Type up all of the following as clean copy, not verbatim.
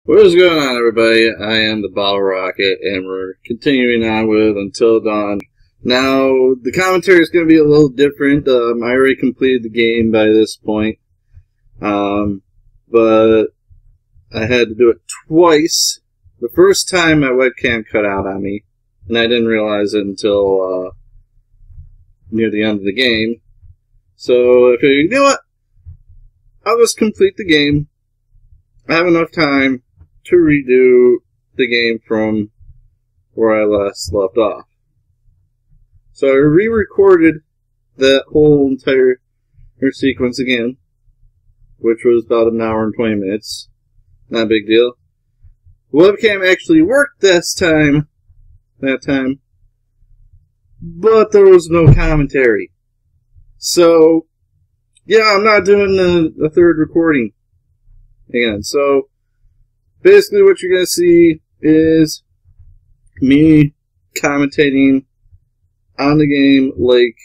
What is going on, everybody? I am the Bottle Rocket, and we're continuing on with Until Dawn. Now, the commentary is going to be a little different. I already completed the game by this point. But I had to do it twice. The first time my webcam cut out on me, and I didn't realize it until near the end of the game. So I figured, you know what? I'll just complete the game. I have enough time to redo the game from where I last left off. So I re-recorded that whole entire sequence again, which was about an hour and 20 minutes. Not a big deal. The webcam actually worked that time, but there was no commentary. So, yeah, I'm not doing the third recording again. So, basically what you're going to see is me commentating on the game like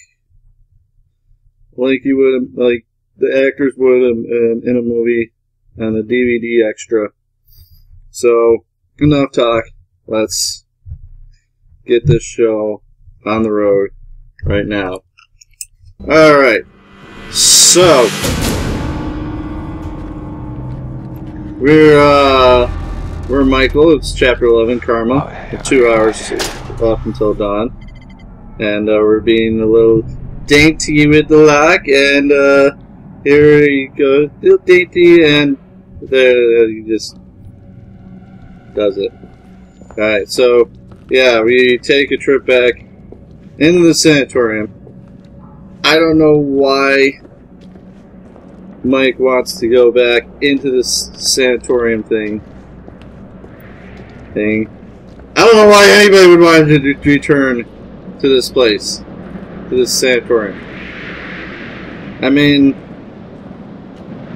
you would, like the actors would in a movie and a DVD extra. So, enough talk. Let's get this show on the road right now. Alright. So, we're Michael. It's Chapter 11, Karma. 2 hours off until dawn. And we're being a little dainty with the lock. And here you go. Little dainty, and there you just does it. Alright, so, yeah, we take a trip back into the sanatorium. I don't know why Mike wants to go back into this sanatorium thing. I don't know why anybody would want to return to this place, to this sanatorium. I mean,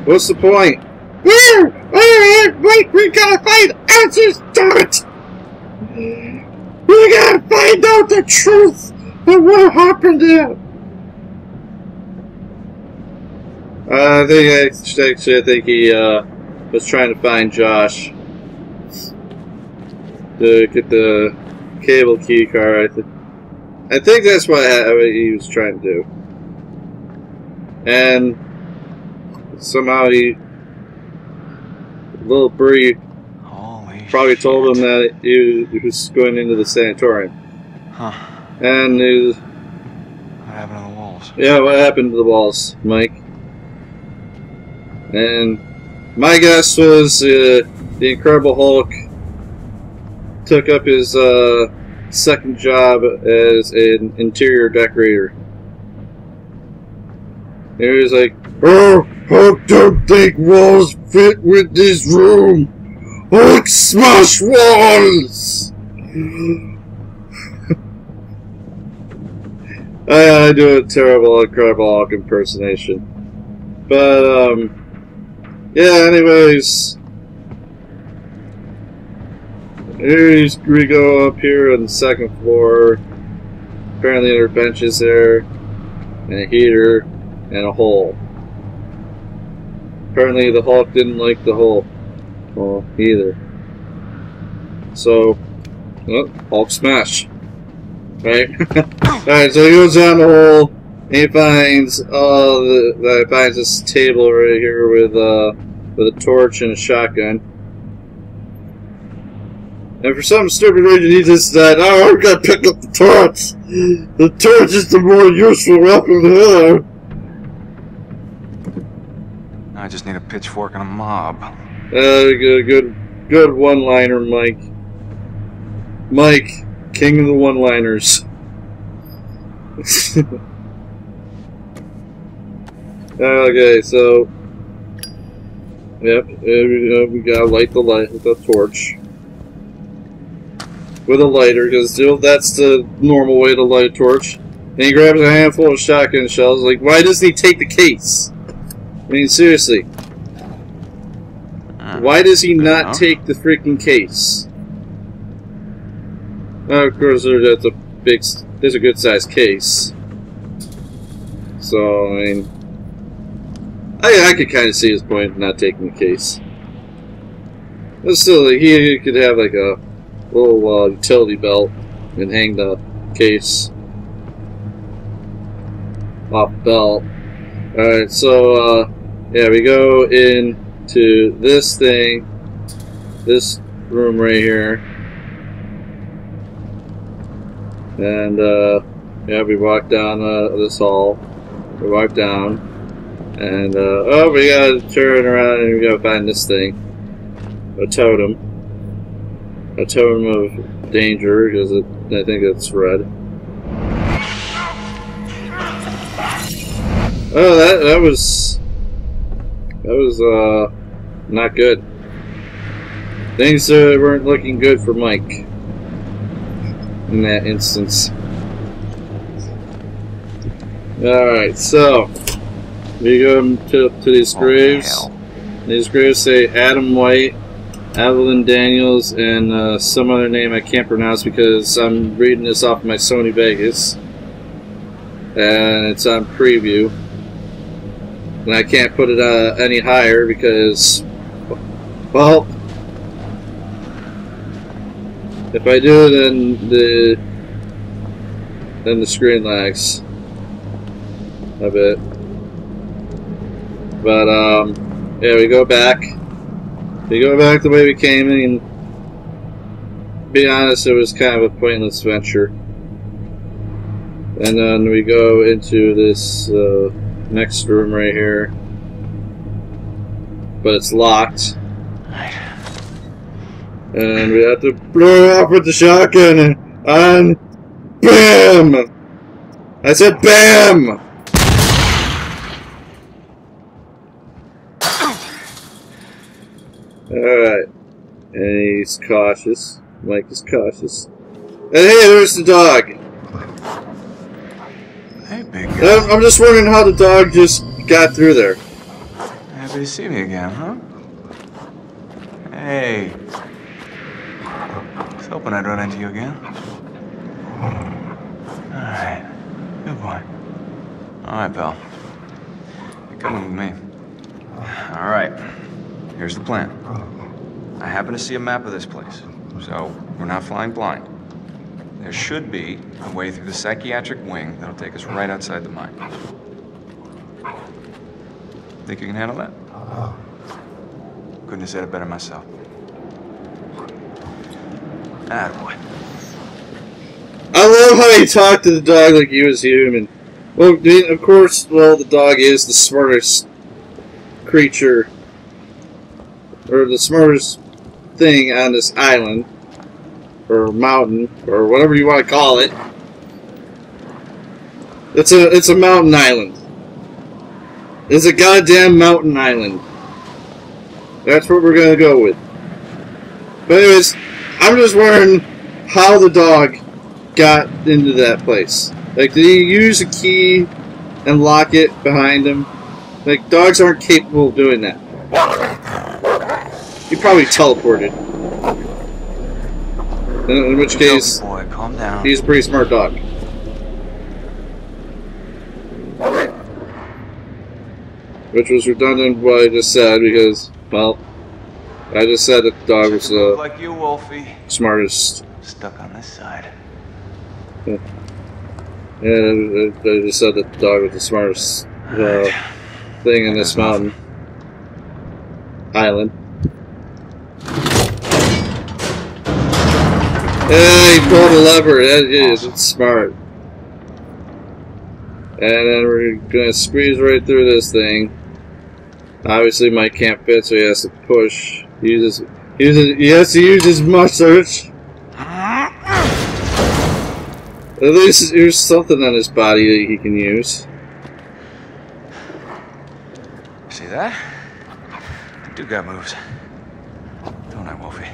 what's the point? Wait, we gotta find answers to it! We gotta find out the truth of what happened there! I think he was trying to find Josh to get the cable key card. I think that's what he was trying to do. And somehow little Bree probably told him that he was going into the sanatorium. Huh. And what happened to the walls? Yeah, what happened to the walls, Mike? And my guess was the Incredible Hulk took up his second job as an interior decorator. And he was like, "Oh, Hulk don't think walls fit with this room. Hulk smash walls!" I do a terrible Incredible Hulk impersonation. But, yeah, anyways, we go up here on the second floor. Apparently there are benches there, and a heater, and a hole. Apparently the Hulk didn't like the hole either. So, Hulk smash. Right? Alright, so he goes down the hole, and he finds this table right here with a torch and a shotgun. And for some stupid reason, he just said, "Oh, I'm gonna pick up the torch. The torch is the more useful weapon here." I just need a pitchfork and a mob. Good one-liner, Mike. Mike, king of the one-liners. Okay, so yep, we gotta light the torch with a lighter, because that's the normal way to light a torch. And he grabs a handful of shotgun shells. Like, why doesn't he take the case? I mean, seriously. Why does he not take the freaking case? Of course, there's a good sized case. So, I mean, I could kind of see his point of not taking the case. But still, he could have like a little utility belt and hang the case off the belt. Alright, so yeah, we go into this thing, this room right here, and yeah, we walk down this hall. We walk down, and oh, we gotta turn around and we gotta find this thing, a totem of danger, because I think it's red. Oh, that was not good. Things weren't looking good for Mike in that instance. Alright, so we go to these graves. These graves say Adam White, Evelyn Daniels, and some other name I can't pronounce because I'm reading this off my Sony Vegas. And it's on preview. And I can't put it any higher because, well, if I do, then the screen lags a bit. But yeah, we go back. We go back the way we came in. To be honest, it was kind of a pointless venture. And then we go into this next room right here, but it's locked. And we have to blow up with the shotgun and BAM! I said BAM! Alright. And he's cautious. Mike is cautious. And hey, there's the dog! Hey, big guy. I'm just wondering how the dog just got through there. Happy to see me again, huh? Hey. I was hoping I'd run into you again. Alright. Good boy. Alright, pal. You're coming with me. Alright. Here's the plan. I happen to see a map of this place, so we're not flying blind. There should be a way through the psychiatric wing that'll take us right outside the mine. Think you can handle that? Couldn't have said it better myself. Attaboy. I love how he talked to the dog like he was human. Well, of course, the dog is the smartest creature, or the smartest thing on this island, or mountain, or whatever you want to call it. It's a mountain island. It's a goddamn mountain island. That's what we're gonna go with. But anyways, I'm just wondering how the dog got into that place. Like, did he use a key and lock it behind him? Like, dogs aren't capable of doing that. He probably teleported. In which case, boy, calm down. He's a pretty smart dog. Which was redundant what I just said because, well, I just said that the dog was the like you, Wolfie. Smartest. Stuck on this side. Yeah, I just said that the dog was the smartest thing in this mountain island. Yeah, he pulled a lever. That is, it's smart. And then we're gonna squeeze right through this thing. Obviously, Mike can't fit, so he has to push. He has to use his mustache. At least there's something on his body that he can use. See that? I do got moves. Don't I, Wolfie?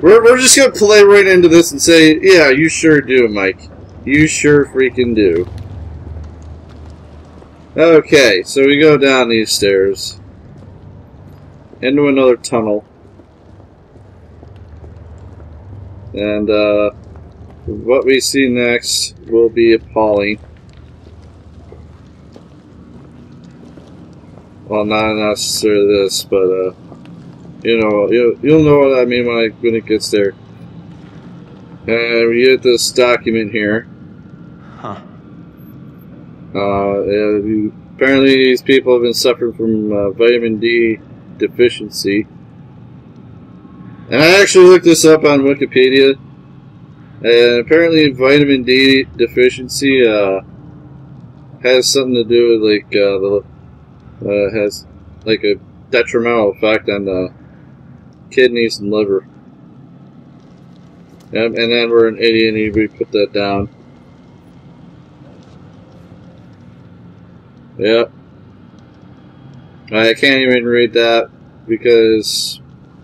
We're just gonna play right into this and say, yeah, you sure do, Mike. You sure freaking do. Okay, so we go down these stairs into another tunnel, and what we see next will be appalling. Well, not necessarily this, but You know, you'll know what I mean when it gets there. And we get this document here. Huh. Apparently these people have been suffering from vitamin D deficiency. And I actually looked this up on Wikipedia. And apparently vitamin D deficiency has something to do with has like a detrimental effect on the kidneys and liver. Yep, and then we're an idiot and we put that down. Yep. I can't even read that because,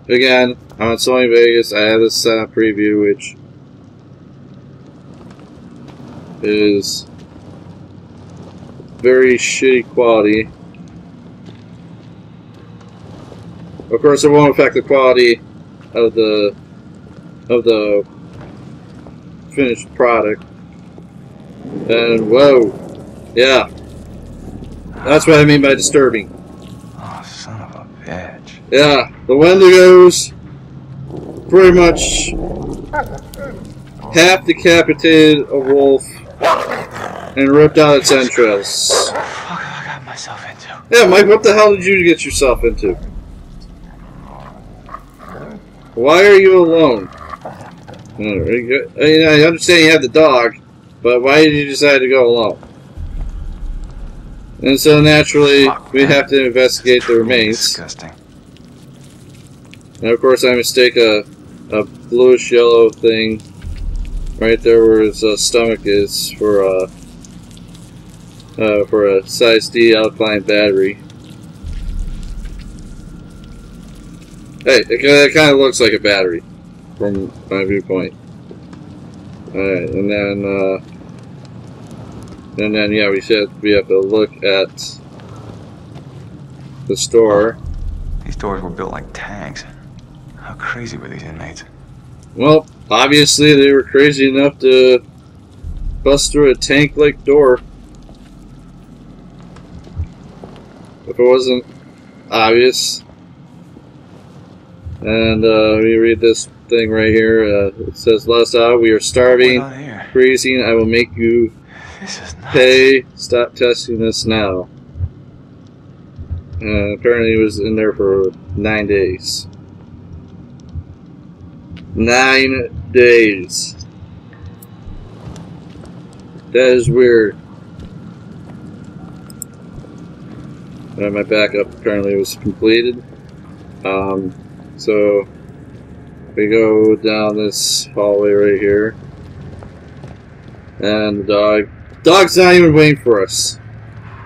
again, I'm on Sony Vegas. I have this set up preview, which is very shitty quality. Of course, it won't affect the quality of the finished product. And whoa, yeah, that's what I mean by disturbing. Oh, son of a bitch. Yeah, the Wendigos pretty much half decapitated a wolf and ripped out its entrails. What I got myself into? Yeah, Mike, what the hell did you get yourself into? Why are you alone? I understand you have the dog, but why did you decide to go alone? And so naturally, we have to investigate the remains. Disgusting. And of course, I mistake a bluish yellow thing right there where his stomach is for a size D alkaline battery. Hey, it kind of looks like a battery from my viewpoint. Alright, and then yeah, we have to look at the store. These doors were built like tanks. How crazy were these inmates? Well, obviously they were crazy enough to bust through a tank-like door. If it wasn't obvious. And we read this thing right here. It says, "Lessa, we are starving, freezing. I will make you pay. Stop testing us now." Apparently, he was in there for 9 days. 9 days. That is weird. My backup apparently was completed. So we go down this hallway right here, and the dog's not even waiting for us.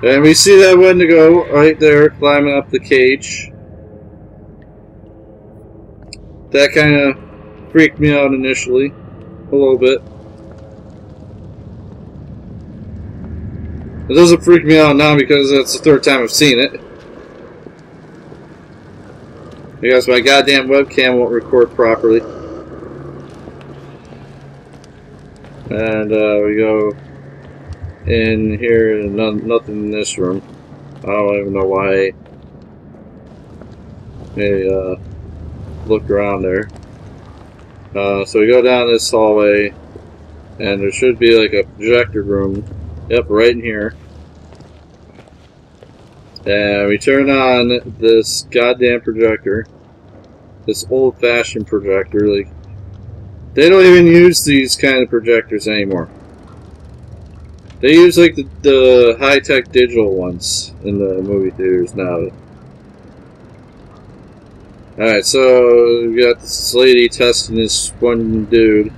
And we see that Wendigo right there climbing up the cage. That kind of freaked me out initially, a little bit. It doesn't freak me out now because that's the third time I've seen it. Because my goddamn webcam won't record properly. And we go in here and nothing in this room. I don't even know why I looked around there. So we go down this hallway and there should be like a projector room. Yep, right in here. And we turn on this goddamn projector. This old-fashioned projector. Like, they don't even use these kind of projectors anymore. They use like the high-tech digital ones in the movie theaters now. Alright, so we got this lady testing this one dude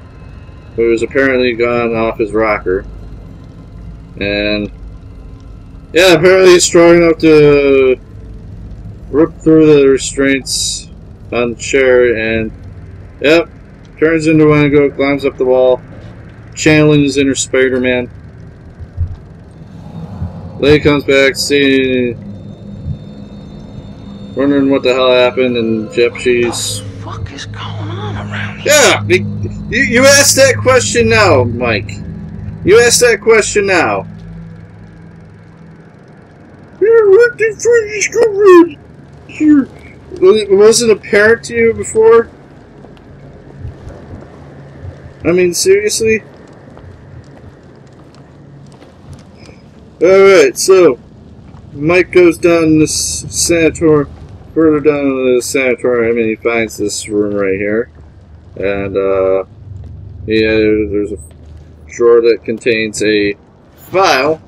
who was apparently gone off his rocker. And yeah, apparently he's strong enough to rip through the restraints on the chair and, yep, turns into Wendigo, climbs up the wall, channeling his inner Spider-Man. Lady comes back, wondering what the hell happened, and she's... What the fuck is going on around here? Yeah! You asked that question now, Mike. You asked that question now. wasn't apparent to you before? I mean, seriously? Alright, so Mike goes down this sanatorium, further down the sanatorium, and he finds this room right here. And, yeah, there's a drawer that contains a file.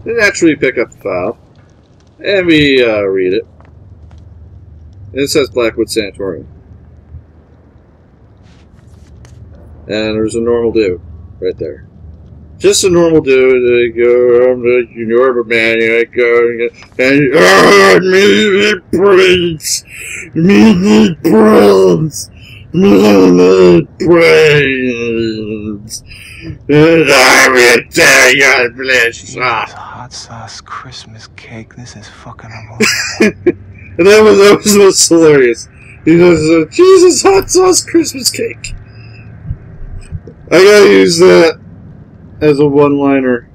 We naturally pick up the file, and we read it. And it says Blackwood Sanatorium. And there's a normal dude right there. Just a normal dude. They go, I'm the Norman, I go, and me brains, me brains, me brains, and I will tear your flesh off. Hot sauce Christmas cake. This is fucking amazing. And that was most hilarious. He goes, Jesus, hot sauce Christmas cake. I gotta use that as a one-liner.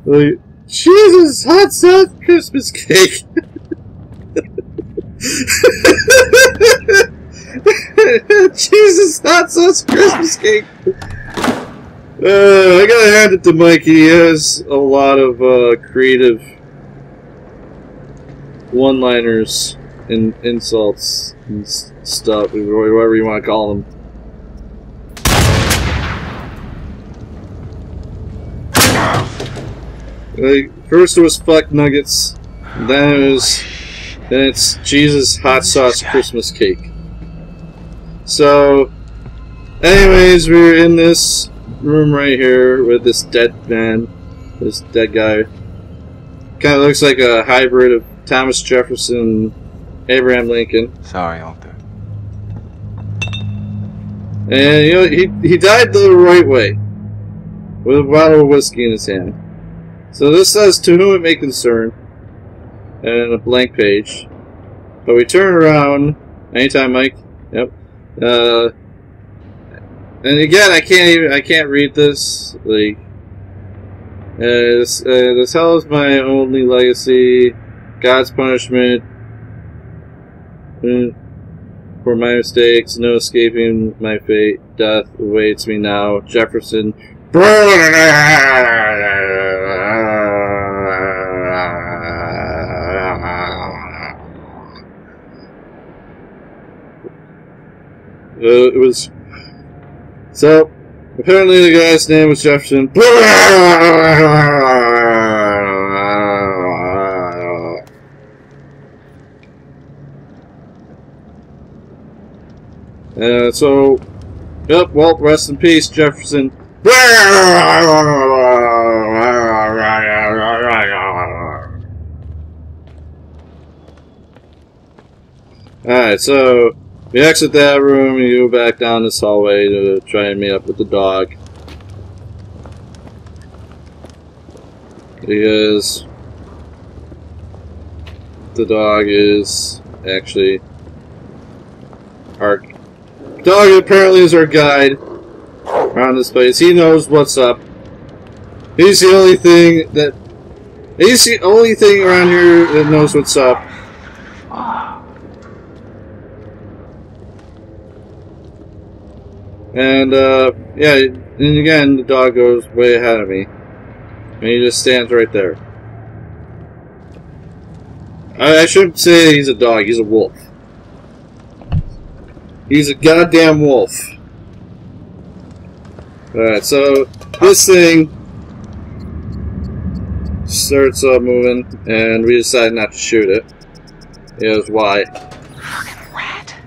Like, Jesus, hot sauce Christmas cake. Jesus, hot sauce Christmas cake. I gotta hand it to Mikey. He has a lot of creative one-liners and insults and stuff, whatever you want to call them. Like, first it was fuck nuggets, then it's Jesus hot sauce Christmas cake. So, anyways, we're in this room right here with this dead man, this dead guy. Kind of looks like a hybrid of Thomas Jefferson and Abraham Lincoln. Sorry, Alter. And, you know, he died the right way, with a bottle of whiskey in his hand. So this says, to whom it may concern, and a blank page. But we turn around, anytime, Mike. Yep. And again, I can't read this. Like, this hell is my only legacy. God's punishment for my mistakes. No escaping my fate. Death awaits me now. Jefferson. It was so apparently the guy's name was Jefferson. So, yep, well, rest in peace, Jefferson. Alright, so we exit that room and you go back down this hallway to try and meet up with the dog. Because the dog is actually our dog apparently is our guide around this place. He knows what's up. He's the only thing around here that knows what's up. And yeah, and again the dog goes way ahead of me. And he just stands right there. I shouldn't say he's a dog, he's a wolf. He's a goddamn wolf. Alright, so this thing starts moving, and we decide not to shoot it. Here's why.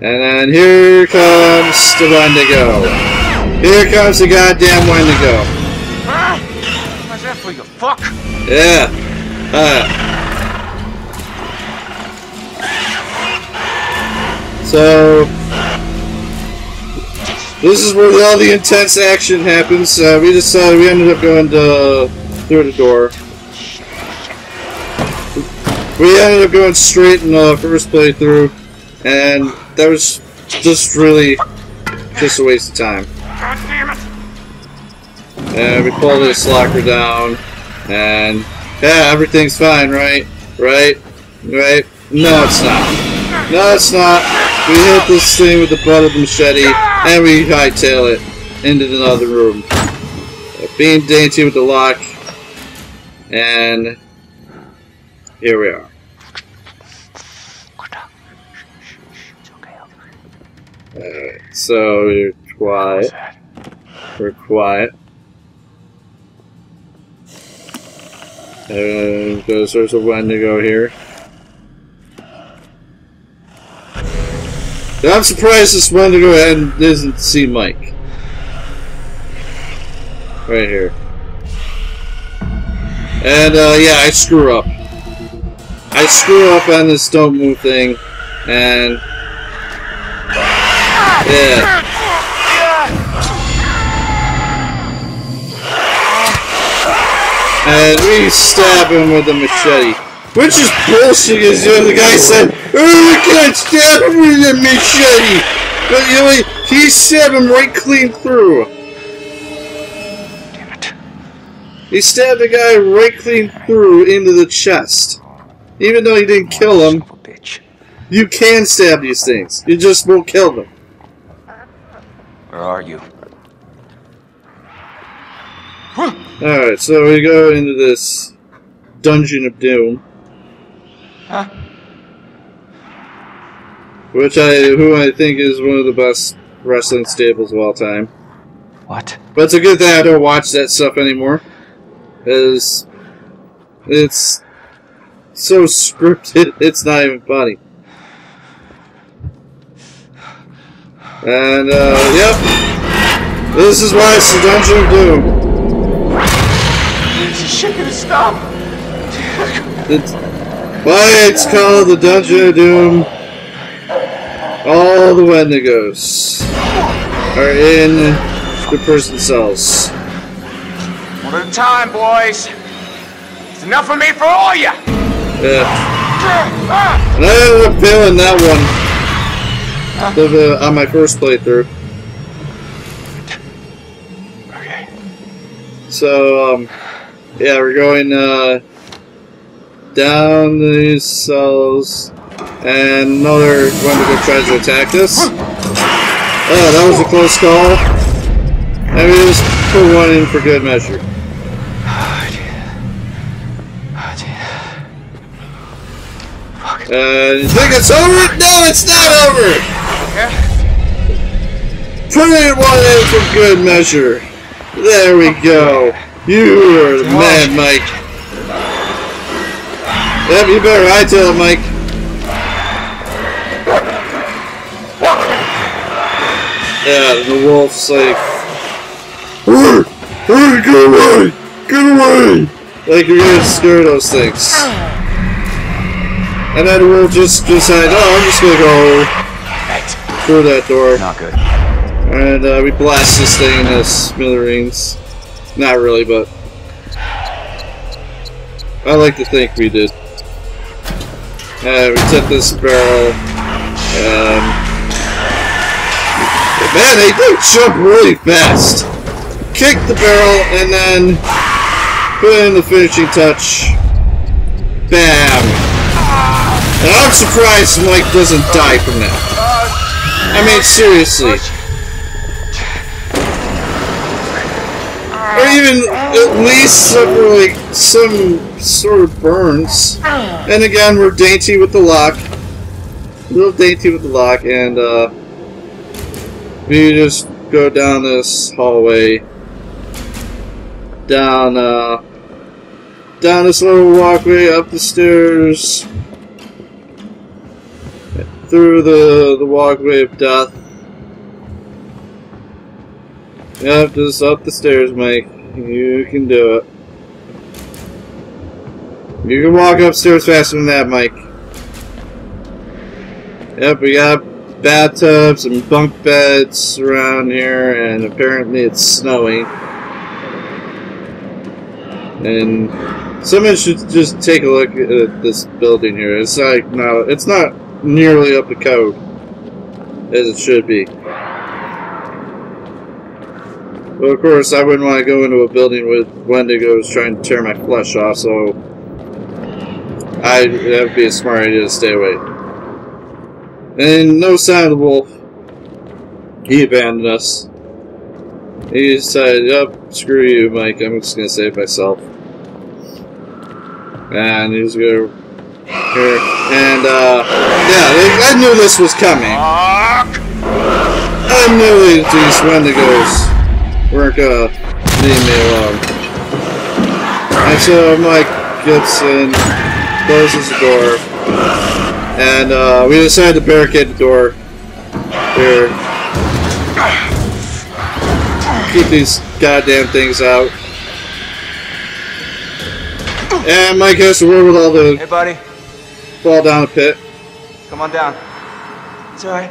And then here comes the Wendigo. Here comes the goddamn Wendigo. What's that for, you fuck? Yeah. So this is where all the intense action happens. We decided we ended up going through the door. We ended up going straight in the first playthrough, and that was just really just a waste of time. God damn it! And we pulled this locker down, and yeah, everything's fine, right? Right? Right? No, it's not. No, it's not. We hit this thing with the butt of the machete, and we hightail it into another room. Being dainty with the lock, and here we are. Alright, so we're quiet. We're quiet. There's a Wendigo here. I'm surprised this Wendigo doesn't see Mike. Right here. And, yeah, I screw up. I screw up on this don't move thing, and... yeah. And we stab him with a machete. Which is bullshit, because the guy said, "Oh, we can't stab him with a machete!" But he stabbed him right clean through. Damn it. He stabbed the guy right clean through into the chest. Even though he didn't kill him, Son of a bitch. you can stab these things. You just won't kill them. Where are you? Alright, so we go into this Dungeon of Doom. Huh? Who I think is one of the best wrestling stables of all time. What? But it's a good thing I don't watch that stuff anymore. Because it's so scripted, it's not even funny. And, yep. This is why it's the Dungeon of Doom. Is this shit gonna stop? Why it's called the Dungeon of Doom. All the Wendigos are in the prison cells. One at a time, boys. It's enough for me for all of you. Yeah. And I ended up failing that one on my first playthrough. Okay. So, yeah, we're going down these cells, and another Wendigo tries to attack us. Oh, that was a close call. And we just put one in for good measure. You think it's over? No, it's not over! Put in one in for good measure. There we go. You are the man, Mike. Yep, you better hightail it, Mike. Yeah, the wolf's like, "Hurry! Hurry, get away! Get away!" Like you're gonna scare those things. And then the wolf just decided, "Oh, I'm just gonna go through that door." Not good. And we blast this thing into smithereens. Not really, but I like to think we did. We took this barrel. Man, they do jump really fast. Kick the barrel and then put in the finishing touch. Bam! And I'm surprised Mike doesn't die from that. I mean, seriously. Or even at least suffer like some sort of burns. And again, we're dainty with the lock. A little dainty with the lock, and we just go down this hallway. Down this little walkway, up the stairs. Through the walkway of death. Yep, just up the stairs, Mike. You can do it. You can walk upstairs faster than that, Mike. Yep, we got bathtubs and bunk beds around here, and apparently it's snowing. And someone should just take a look at this building here. It's like, no, it's not nearly up to code as it should be. Well, of course, I wouldn't want to go into a building with Wendigos trying to tear my flesh off, so that would be a smart idea to stay away. And no sign of the wolf. He abandoned us. He decided, "Yup, screw you, Mike. I'm just gonna save myself." And he was gonna here, and yeah, I knew this was coming. I knew these Wendigos weren't gonna leave me alone. And so Mike gets in, closes the door, and we decided to barricade the door here. Keep these goddamn things out. And Mike has to work with all the... Hey, buddy. Fall down a pit. Come on down. It's alright.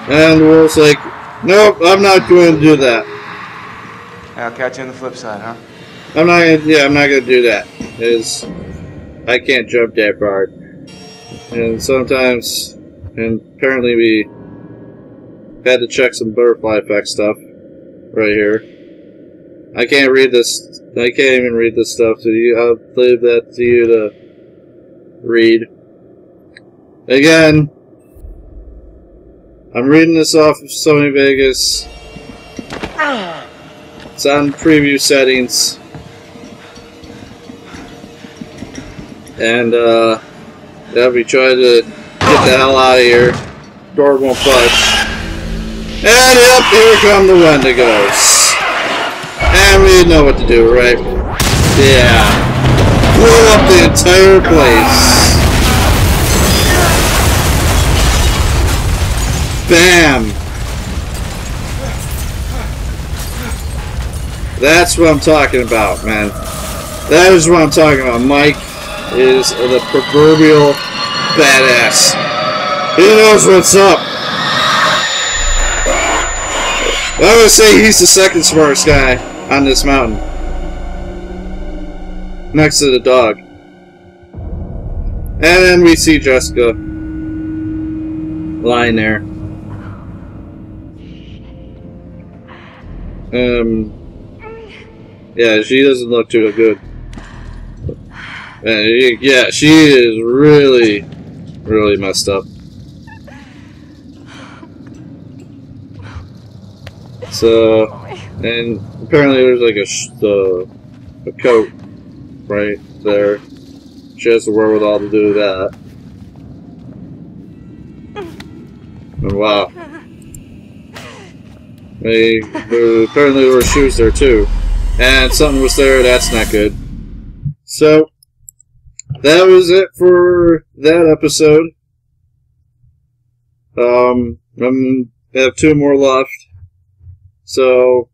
And the wolf's like, "Nope, I'm not going to do that. I'll catch you on the flip side, huh? I'm not gonna do that. Because I can't jump that far. And sometimes, and apparently we had to check some butterfly effect stuff right here. I can't read this. I can't even read this stuff to you. I'll leave that to you to read. Again, I'm reading this off of Sony Vegas. It's on preview settings. And, yeah, we try to get the hell out of here. Door won't budge. And, yep, here come the Wendigos. And we didn't know what to do, right? Yeah. Blow up the entire place. Bam! That's what I'm talking about, man. That is what I'm talking about. Mike is the proverbial badass. He knows what's up. I would say he's the second smartest guy on this mountain. Next to the dog. And then we see Jessica lying there. Yeah, she doesn't look too good. Yeah, she is really, really messed up. So, and apparently there's like a coat right there. She has the wherewithal to do that. And wow. Apparently there were shoes there too. And something was there, that's not good. So, that was it for that episode. I have 2 more left. So,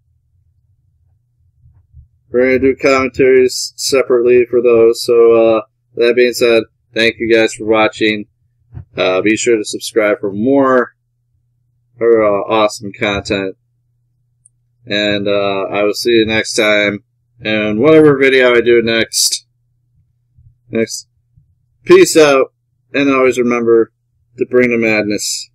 we're going to do commentaries separately for those. So, that being said, thank you guys for watching. Be sure to subscribe for more awesome content. And I will see you next time. And whatever video I do next. Peace out. And always remember to bring the madness.